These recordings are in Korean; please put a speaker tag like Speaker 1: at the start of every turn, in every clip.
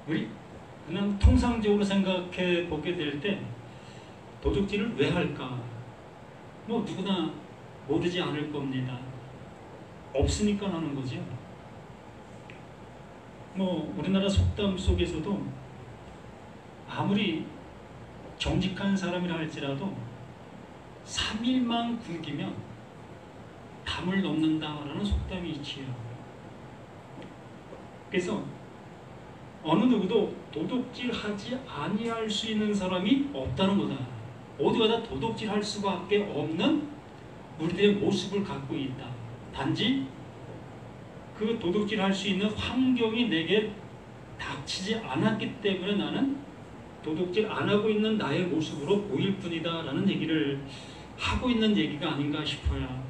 Speaker 1: 우리 그냥 통상적으로 생각해 보게 될 때 도둑질을 왜 할까? 뭐 누구나 모르지 않을 겁니다. 없으니까 하는 거죠. 뭐 우리나라 속담 속에서도 아무리 정직한 사람이라 할지라도 3일만 굶기면 담을 넘는다라는 속담이 있지요. 그래서 어느 누구도 도둑질하지 아니할 수 있는 사람이 없다는 거다. 모두가 다 도둑질할 수밖에 없는 우리들의 모습을 갖고 있다. 단지 그 도둑질할 수 있는 환경이 내게 닥치지 않았기 때문에 나는 도둑질 안 하고 있는 나의 모습으로 보일 뿐이다 라는 얘기를 하고 있는 얘기가 아닌가 싶어요.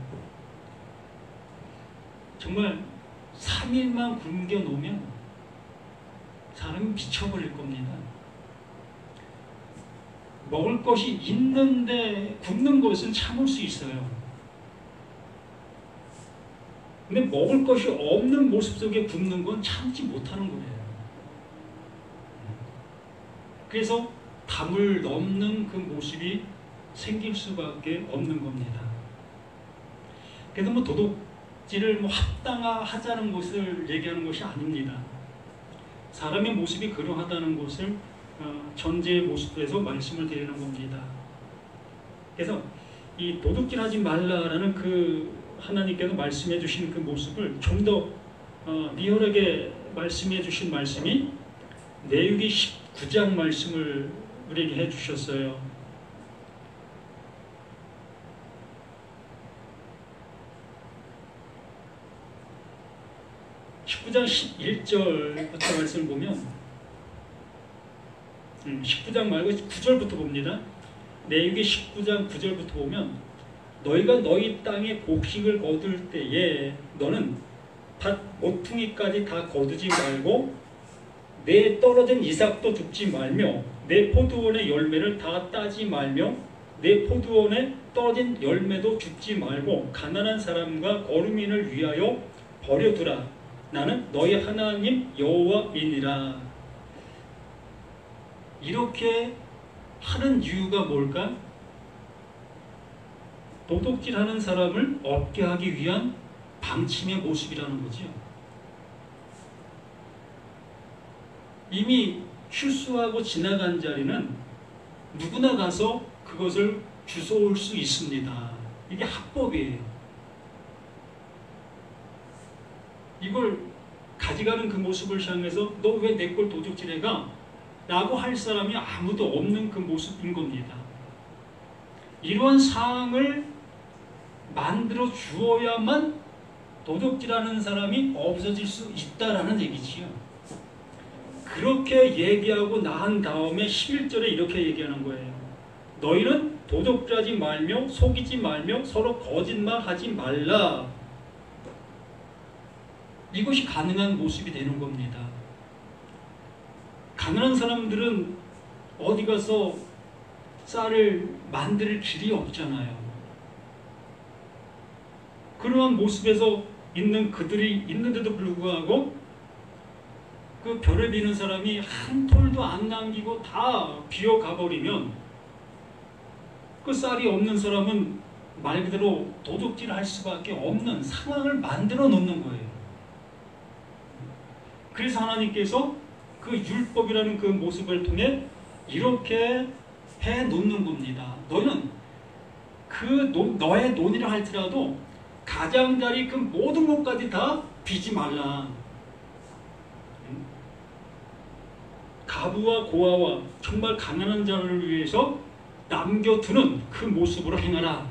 Speaker 1: 정말 3일만 굶겨 놓으면 사람이 미쳐버릴 겁니다. 먹을 것이 있는데 굶는 것은 참을 수 있어요. 근데 먹을 것이 없는 모습 속에 굶는 건 참지 못하는 거예요. 그래서 담을 넘는 그 모습이 생길 수밖에 없는 겁니다. 그래서 뭐 도둑질을 뭐 합당하자는 것을 얘기하는 것이 아닙니다. 사람의 모습이 그러하다는 것을 전제의 모습에서 말씀을 드리는 겁니다. 그래서 이 도둑질하지 말라라는 그 하나님께서 말씀해 주신 그 모습을 좀 더 리얼하게 말씀해 주신 말씀이 레위기 19장 말씀을 우리에게 해 주셨어요. (19장 11절부터) 말씀을 보면 19장 말고 9절부터 봅니다. 레위기 19장 9절부터 보면 너희가 너희 땅에 곡식을 거둘 때에 너는 밭 모퉁이까지 다 거두지 말고 내 떨어진 이삭도 줍지 말며 내 포도원의 열매를 다 따지 말며 내 포도원에 떨어진 열매도 줍지 말고 가난한 사람과 거류민을 위하여 버려두라. 나는 너희 하나님 여호와이니라. 이렇게 하는 이유가 뭘까? 도둑질하는 사람을 없게 하기 위한 방침의 모습이라는 거죠. 이미 휴수하고 지나간 자리는 누구나 가서 그것을 주워올 수 있습니다. 이게 합법이에요. 이걸 가져가는 그 모습을 향해서 너 왜 내 걸 도둑질해가? 라고 할 사람이 아무도 없는 그 모습인 겁니다. 이러한 상황을 만들어 주어야만 도둑질하는 사람이 없어질 수 있다라는 얘기지요. 그렇게 얘기하고 난 다음에 11절에 이렇게 얘기하는 거예요. 너희는 도둑질하지 말며 속이지 말며 서로 거짓말하지 말라. 이것이 가능한 모습이 되는 겁니다. 가난한 사람들은 어디 가서 쌀을 만들 길이 없잖아요. 그러한 모습에서 있는 그들이 있는데도 불구하고 그 벼를 비는 사람이 한 톨도 안 남기고 다 비어가 버리면 그 쌀이 없는 사람은 말 그대로 도둑질할 수밖에 없는 상황을 만들어 놓는 거예요. 그래서 하나님께서 그 율법이라는 그 모습을 통해 이렇게 해 놓는 겁니다. 너는 너의 논이라 할지라도 가장자리 그 모든 것까지 다 비지 말라. 가부와 고아와 정말 가난한 자를 위해서 남겨두는 그 모습으로 행하라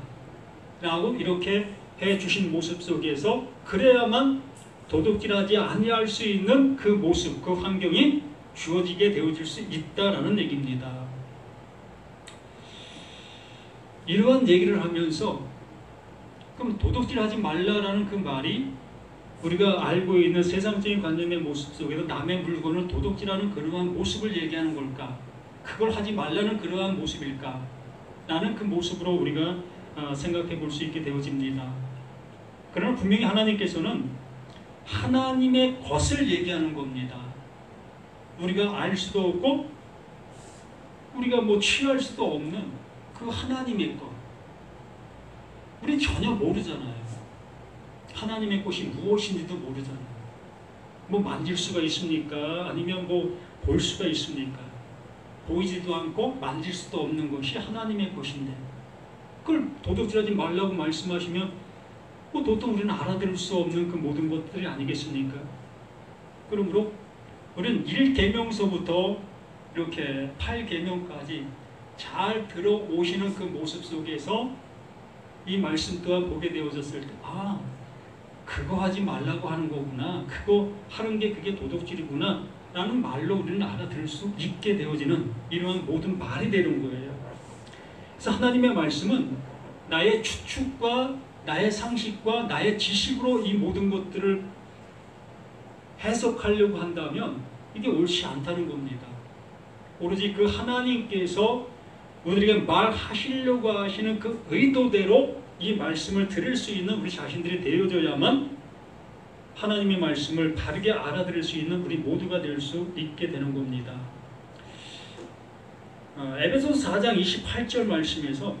Speaker 1: 라고 이렇게 해주신 모습 속에서 그래야만 도둑질하지 아니할 수 있는 그 모습, 그 환경이 주어지게 되어질 수 있다라는 얘기입니다. 이러한 얘기를 하면서 그럼 도둑질하지 말라라는 그 말이 우리가 알고 있는 세상적인 관념의 모습 속에서 남의 물건을 도둑질하는 그러한 모습을 얘기하는 걸까? 그걸 하지 말라는 그러한 모습일까? 라는 그 모습으로 우리가 생각해 볼 수 있게 되어집니다. 그러나 분명히 하나님께서는 하나님의 것을 얘기하는 겁니다. 우리가 알 수도 없고 우리가 뭐 취할 수도 없는 그 하나님의 것. 우리 전혀 모르잖아요. 하나님의 것이 무엇인지도 모르잖아요. 뭐 만질 수가 있습니까? 아니면 뭐 볼 수가 있습니까? 보이지도 않고 만질 수도 없는 것이 하나님의 것인데 그걸 도둑질하지 말라고 말씀하시면 뭐 도통 우리는 알아들을 수 없는 그 모든 것들이 아니겠습니까? 그러므로 우리는 1계명서부터 이렇게 8계명까지 잘 들어오시는 그 모습 속에서 이 말씀 또한 보게 되어졌을 때 아, 그거 하지 말라고 하는 거구나. 그거 하는 게 그게 도둑질이구나. 라는 말로 우리는 알아들을 수 있게 되어지는 이러한 모든 말이 되는 거예요. 그래서 하나님의 말씀은 나의 추측과 나의 상식과 나의 지식으로 이 모든 것들을 해석하려고 한다면 이게 옳지 않다는 겁니다. 오로지 그 하나님께서 우리에게 말하시려고 하시는 그 의도대로 이 말씀을 들을 수 있는 우리 자신들이 되어져야만 하나님의 말씀을 바르게 알아들을 수 있는 우리 모두가 될 수 있게 되는 겁니다. 에베소서 4장 28절 말씀에서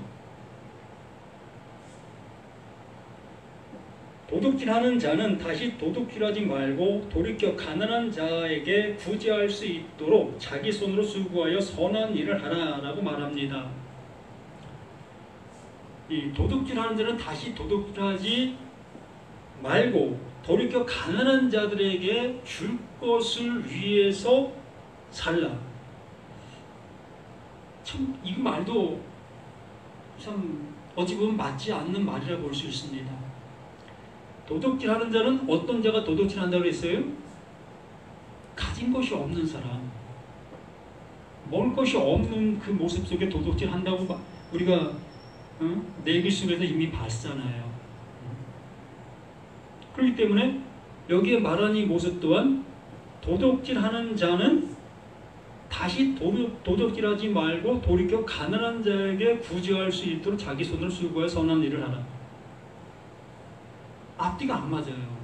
Speaker 1: 도둑질하는 자는 다시 도둑질하지 말고 돌이켜 가난한 자에게 구제할 수 있도록 자기 손으로 수고하여 선한 일을 하라라고 말합니다. 이 도둑질하는 자는 다시 도둑질하지 말고 돌이켜 가난한 자들에게 줄 것을 위해서 살라. 참 이 말도 참 어찌 보면 맞지 않는 말이라 볼 수 있습니다. 도둑질하는 자는 어떤 자가 도둑질한다고 했어요? 가진 것이 없는 사람, 먹을 것이 없는 그 모습 속에 도둑질한다고 우리가 내기 속에서 이미 봤잖아요. 그렇기 때문에 여기에 말하는 이 모습 또한 도둑질하는 자는 다시 도둑질하지 말고 돌이켜 가난한 자에게 구제할 수 있도록 자기 손으로 수고하여 선한 일을 하라. 앞뒤가 안 맞아요.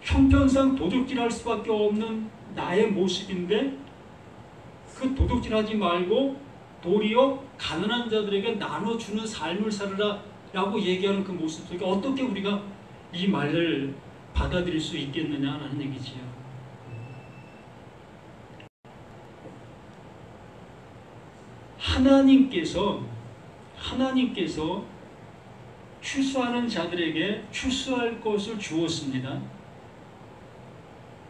Speaker 1: 형편상 도둑질할 수밖에 없는 나의 모습인데 그 도둑질하지 말고 도리어 가난한 자들에게 나눠주는 삶을 살아라 라고 얘기하는 그 모습 속에 어떻게 우리가 이 말을 받아들일 수 있겠느냐라는 얘기지요. 하나님께서 추수하는 자들에게 추수할 것을 주었습니다.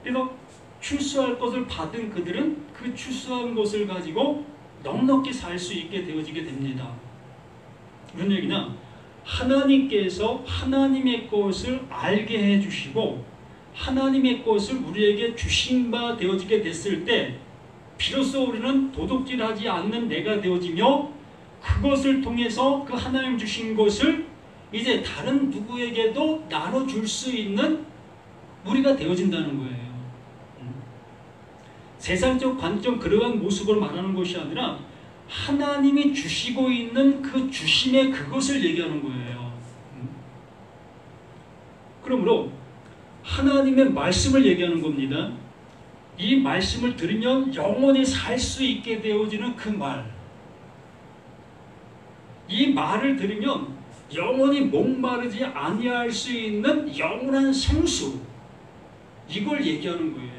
Speaker 1: 그래서 추수할 것을 받은 그들은 그 추수한 것을 가지고 넉넉히 살 수 있게 되어지게 됩니다. 그런 얘기는 하나님께서 하나님의 것을 알게 해주시고 하나님의 것을 우리에게 주신 바 되어지게 됐을 때 비로소 우리는 도둑질하지 않는 내가 되어지며 그것을 통해서 그 하나님 주신 것을 이제 다른 누구에게도 나눠줄 수 있는 우리가 되어진다는 거예요. 세상적 관점 그러한 모습으로 말하는 것이 아니라 하나님이 주시고 있는 그 주심의 그것을 얘기하는 거예요. 그러므로 하나님의 말씀을 얘기하는 겁니다. 이 말씀을 들으면 영원히 살 수 있게 되어지는 그 말. 이 말을 들으면 영원히 목마르지 아니할 수 있는 영원한 생수. 이걸 얘기하는 거예요.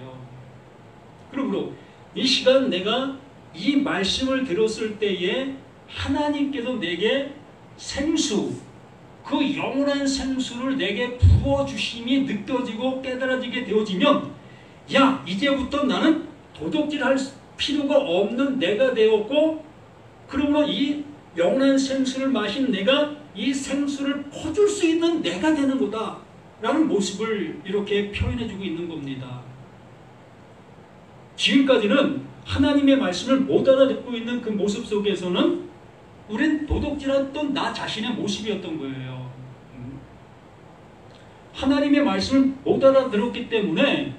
Speaker 1: 그러므로 이 시간 내가 이 말씀을 들었을 때에 하나님께서 내게 생수, 그 영원한 생수를 내게 부어주심이 느껴지고 깨달아지게 되어지면 야, 이제부터 나는 도둑질할 필요가 없는 내가 되었고 그러므로 이 영원한 생수를 마신 내가 이 생수를 퍼줄 수 있는 내가 되는 거다 라는 모습을 이렇게 표현해주고 있는 겁니다. 지금까지는 하나님의 말씀을 못 알아듣고 있는 그 모습 속에서는 우린 도둑질했던 나 자신의 모습이었던 거예요. 하나님의 말씀을 못 알아들었기 때문에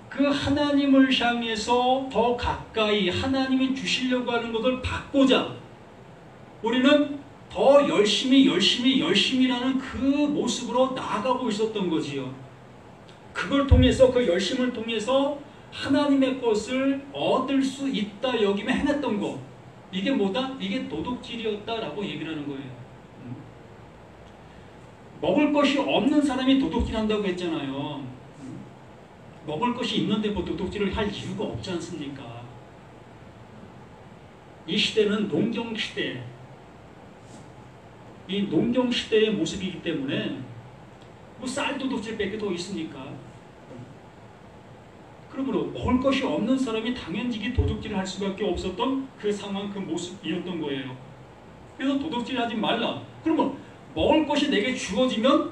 Speaker 1: 그 하나님을 향해서 더 가까이 하나님이 주시려고 하는 것을 받고자 우리는 더 열심히라는 그 모습으로 나아가고 있었던 거지요. 그걸 통해서 그 열심을 통해서 하나님의 것을 얻을 수 있다 여기며 행했던 거 이게 뭐다? 이게 도둑질이었다라고 얘기를 하는 거예요. 먹을 것이 없는 사람이 도둑질한다고 했잖아요. 먹을 것이 있는데 뭐 도둑질을 할 이유가 없지 않습니까? 이 시대는 농경시대, 이 농경시대의 모습이기 때문에 뭐 쌀 도둑질밖에 더 있습니까? 그러므로 먹을 것이 없는 사람이 당연히 도둑질을 할 수밖에 없었던 그 상황, 그 모습이었던 거예요. 그래서 도둑질하지 말라. 그러면 먹을 것이 내게 주어지면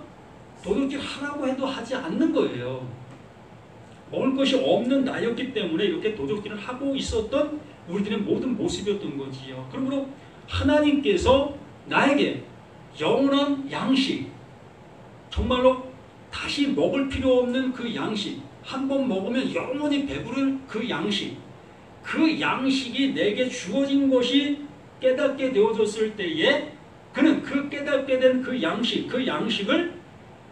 Speaker 1: 도둑질 하라고 해도 하지 않는 거예요. 먹을 것이 없는 나였기 때문에 이렇게 도둑질을 하고 있었던 우리들의 모든 모습이었던 거지요. 그러므로 하나님께서 나에게 영원한 양식, 정말로 다시 먹을 필요 없는 그 양식, 한 번 먹으면 영원히 배부를 그 양식, 그 양식이 내게 주어진 것이 깨닫게 되어졌을 때에 그는 그 깨닫게 된 그 양식을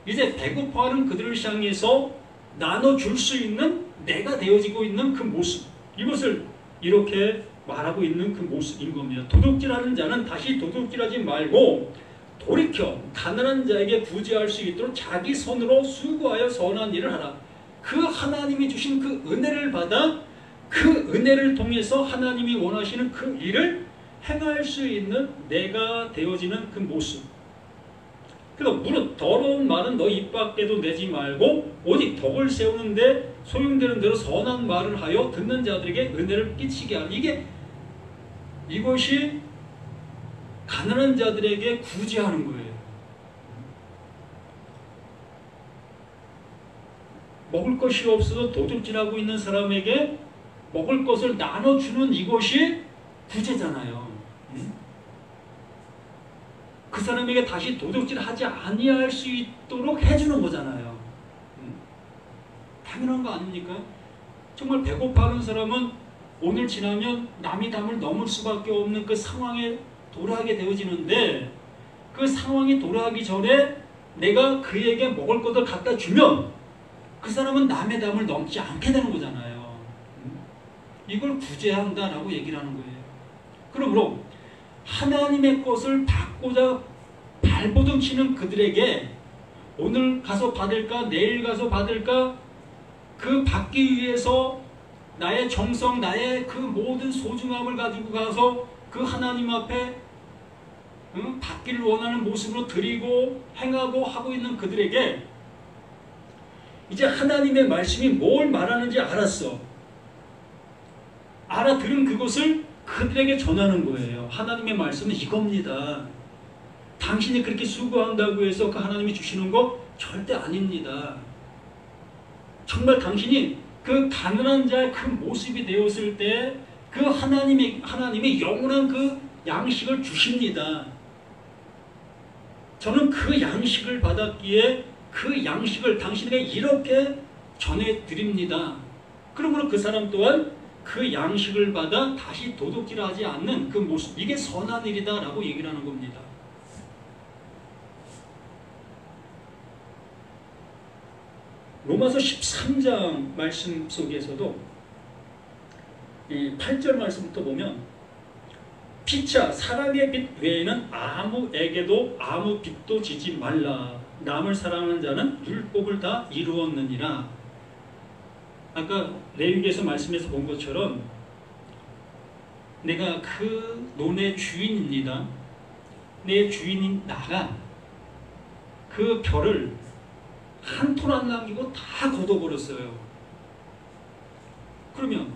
Speaker 1: 이제 배고파하는 그들을 향해서 나눠줄 수 있는 내가 되어지고 있는 그 모습, 이것을 이렇게 말하고 있는 그 모습인 겁니다. 도둑질하는 자는 다시 도둑질하지 말고 돌이켜 가난한 자에게 구제할 수 있도록 자기 손으로 수고하여 선한 일을 하라. 그 하나님이 주신 그 은혜를 받아 그 은혜를 통해서 하나님이 원하시는 그 일을 행할 수 있는 내가 되어지는 그 모습. 그래서 무릇 더러운 말은 너 입 밖에도 내지 말고 오직 덕을 세우는데 소용되는 대로 선한 말을 하여 듣는 자들에게 은혜를 끼치게 하라. 이것이 가난한 자들에게 구제하는 거예요. 먹을 것이 없어서 도둑질하고 있는 사람에게 먹을 것을 나눠주는 이것이 구제잖아요. 그 사람에게 다시 도둑질하지 아니할 수 있도록 해주는 거잖아요. 당연한 거 아닙니까? 정말 배고파하는 사람은 오늘 지나면 남이 담을 넘을 수밖에 없는 그 상황에 도래하게 되어지는데 그 상황이 도래하기 전에 내가 그에게 먹을 것을 갖다 주면 그 사람은 남의 담을 넘지 않게 되는 거잖아요. 이걸 구제한다라고 얘기를 하는 거예요. 그러므로 하나님의 것을 받고자 발버둥 치는 그들에게 오늘 가서 받을까 내일 가서 받을까 그 받기 위해서 나의 정성 나의 그 모든 소중함을 가지고 가서 그 하나님 앞에 받기를 원하는 모습으로 드리고 행하고 하고 있는 그들에게 이제 하나님의 말씀이 뭘 말하는지 알았어. 알아들은 그것을 그들에게 전하는 거예요. 하나님의 말씀은 이겁니다. 당신이 그렇게 수고한다고 해서 그 하나님이 주시는 거 절대 아닙니다. 정말 당신이 그 가난한 자의 그 모습이 되었을 때 그 하나님이 영원한 그 양식을 주십니다. 저는 그 양식을 받았기에 그 양식을 당신에게 이렇게 전해드립니다. 그러므로 그 사람 또한 그 양식을 받아 다시 도둑질하지 않는 그 모습, 이게 선한 일이다 라고 얘기를 하는 겁니다. 로마서 13장 말씀 속에서도 이 8절 말씀부터 보면 피차 사랑의 빛 외에는 아무에게도 아무 빚도 지지 말라. 남을 사랑하는 자는 율법을 다 이루었느니라. 아까 레위기에서 말씀에서 본 것처럼 내가 그 논의 주인입니다. 내 주인인 나가 그 벼를 한 톨 안 남기고 다 걷어버렸어요. 그러면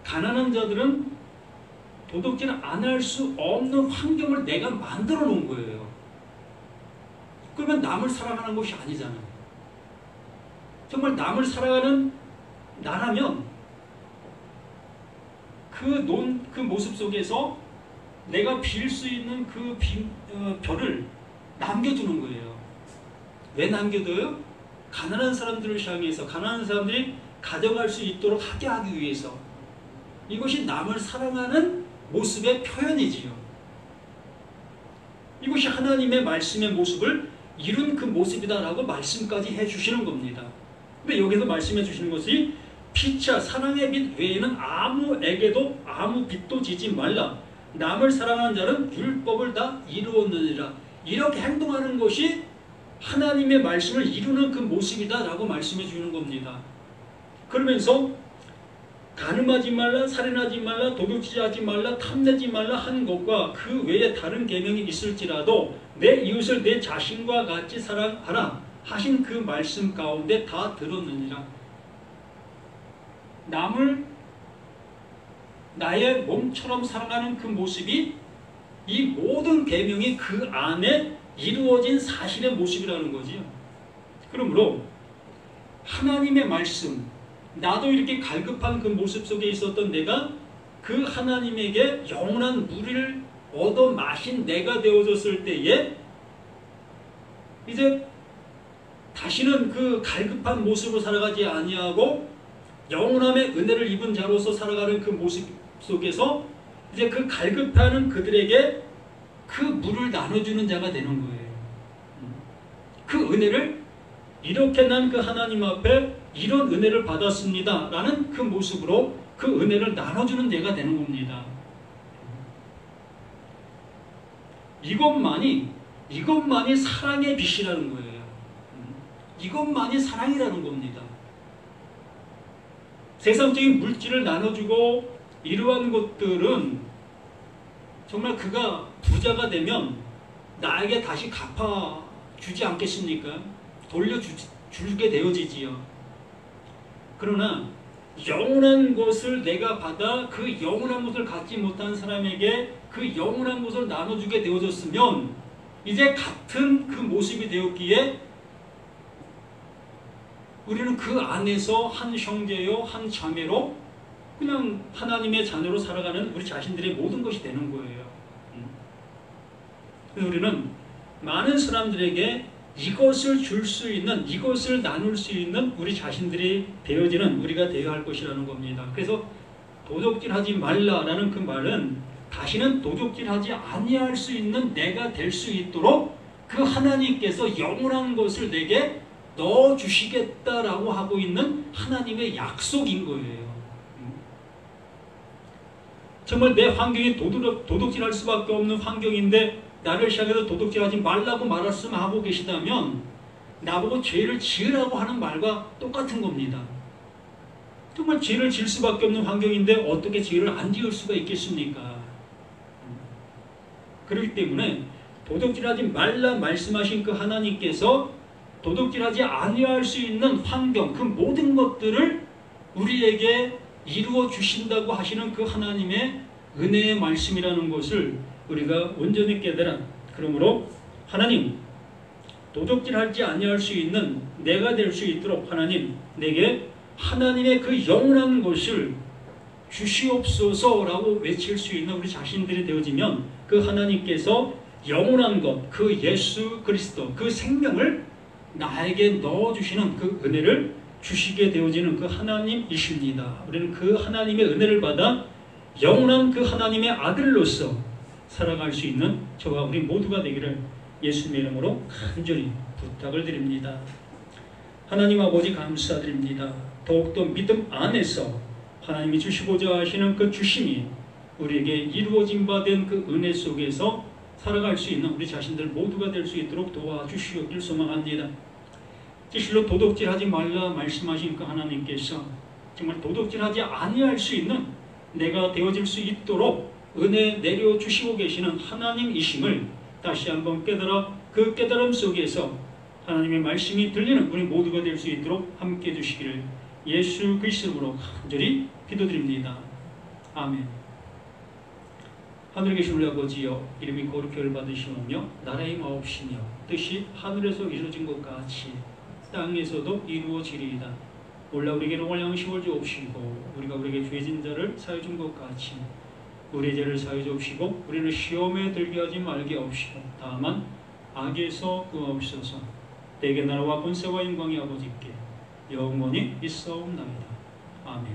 Speaker 1: 가난한 자들은 도둑질 안 할 수 없는 환경을 내가 만들어 놓은 거예요. 그러면 남을 사랑하는 것이 아니잖아요. 정말 남을 사랑하는 나라면 그 모습 속에서 내가 빌 수 있는 그 벼를 남겨두는 거예요. 왜 남겨둬요? 가난한 사람들을 향해서 가난한 사람들이 가져갈 수 있도록 하게 하기 위해서. 이것이 남을 사랑하는 모습의 표현이지요. 이것이 하나님의 말씀의 모습을 이룬 그 모습이다라고 말씀까지 해주시는 겁니다. 근데 여기서 말씀해 주시는 것이 피차 사랑의 빛 외에는 아무에게도 아무 빛도 지지 말라. 남을 사랑하는 자는 율법을 다 이루었느니라. 이렇게 행동하는 것이 하나님의 말씀을 이루는 그 모습이다 라고 말씀해 주는 겁니다. 그러면서 간음하지 말라, 살인하지 말라, 도둑질하지 말라, 탐내지 말라 하는 것과 그 외에 다른 계명이 있을지라도 내 이웃을 내 자신과 같이 사랑하라 하신 그 말씀 가운데 다 들었느니라. 남을 나의 몸처럼 사랑하는 그 모습이 이 모든 계명이 그 안에 이루어진 사실의 모습이라는 거지요. 그러므로 하나님의 말씀, 나도 이렇게 갈급한 그 모습 속에 있었던 내가 그 하나님에게 영원한 물을 얻어 마신 내가 되어졌을 때에 이제 다시는 그 갈급한 모습으로 살아가지 아니하고 영원함의 은혜를 입은 자로서 살아가는 그 모습 속에서 이제 그 갈급해하는 그들에게 그 물을 나눠주는 자가 되는 거예요. 그 은혜를 이렇게 난 그 하나님 앞에 이런 은혜를 받았습니다 라는 그 모습으로 그 은혜를 나눠주는 내가 되는 겁니다. 이것만이 사랑의 빛이라는 거예요. 이것만이 사랑이라는 겁니다. 세상적인 물질을 나눠주고 이러한 것들은 정말 그가 부자가 되면 나에게 다시 갚아주지 않겠습니까? 돌려주게 되어지지요. 그러나 영원한 것을 내가 받아 그 영원한 것을 갖지 못한 사람에게 그 영원한 것을 나눠주게 되어졌으면 이제 같은 그 모습이 되었기에 우리는 그 안에서 한 형제요 한 자매로 그냥 하나님의 자녀로 살아가는 우리 자신들의 모든 것이 되는 거예요. 우리는 많은 사람들에게 이것을 줄 수 있는, 이것을 나눌 수 있는 우리 자신들이 되어지는 우리가 되어야 할 것이라는 겁니다. 그래서 도둑질하지 말라라는 그 말은 다시는 도둑질하지 아니할 수 있는 내가 될 수 있도록 그 하나님께서 영원한 것을 내게 넣어주시겠다라고 하고 있는 하나님의 약속인 거예요. 정말 내 환경이 도둑질할 수밖에 없는 환경인데 나를 시작해서 도둑질하지 말라고 말씀하고 계시다면 나보고 죄를 지으라고 하는 말과 똑같은 겁니다. 정말 죄를 지을 수밖에 없는 환경인데 어떻게 죄를 안 지을 수가 있겠습니까? 그렇기 때문에 도둑질하지 말라 말씀하신 그 하나님께서 도둑질하지 아니할 수 있는 환경, 그 모든 것들을 우리에게 이루어 주신다고 하시는 그 하나님의 은혜의 말씀이라는 것을 우리가 온전히 깨달아. 그러므로 하나님, 도둑질하지 아니할 수 있는 내가 될 수 있도록 하나님 내게 하나님의 그 영원한 것을 주시옵소서라고 외칠 수 있는 우리 자신들이 되어지면 그 하나님께서 영원한 것, 그 예수 그리스도, 그 생명을 나에게 넣어주시는 그 은혜를 주시게 되어지는 그 하나님이십니다. 우리는 그 하나님의 은혜를 받아 영원한 그 하나님의 아들로서 살아갈 수 있는 저와 우리 모두가 되기를 예수님의 이름으로 간절히 부탁을 드립니다. 하나님 아버지 감사드립니다. 더욱더 믿음 안에서 하나님이 주시고자 하시는 그 주심이 우리에게 이루어진 바 된 그 은혜 속에서 살아갈 수 있는 우리 자신들 모두가 될 수 있도록 도와주시옵길 소망합니다. 진실로 도둑질하지 말라 말씀하신 그 하나님께서 정말 도둑질하지 아니할 수 있는 내가 되어질 수 있도록 은혜 내려주시고 계시는 하나님이심을 다시 한번 깨달아 그 깨달음 속에서 하나님의 말씀이 들리는 우리 모두가 될 수 있도록 함께해 주시기를 예수 그리스도로 간절히 기도드립니다. 아멘. 하늘에 계신 우리 아버지여, 이름이 거룩히 받으시오며 나라의 마옵시며 뜻이 하늘에서 이루어진 것 같이 땅에서도 이루어지리이다. 올라 우리에게 영원한 양식을 주옵시고 우리가 우리에게 죄진 자를 사해 준 것 같이 우리의 죄를 사해 주옵시고 우리는 시험에 들게 하지 말게 하옵시고 다만 악에서 구하옵소서. 내게 나라와 권세와 영광이 아버지께 영원히 있사옵나이다. 아멘.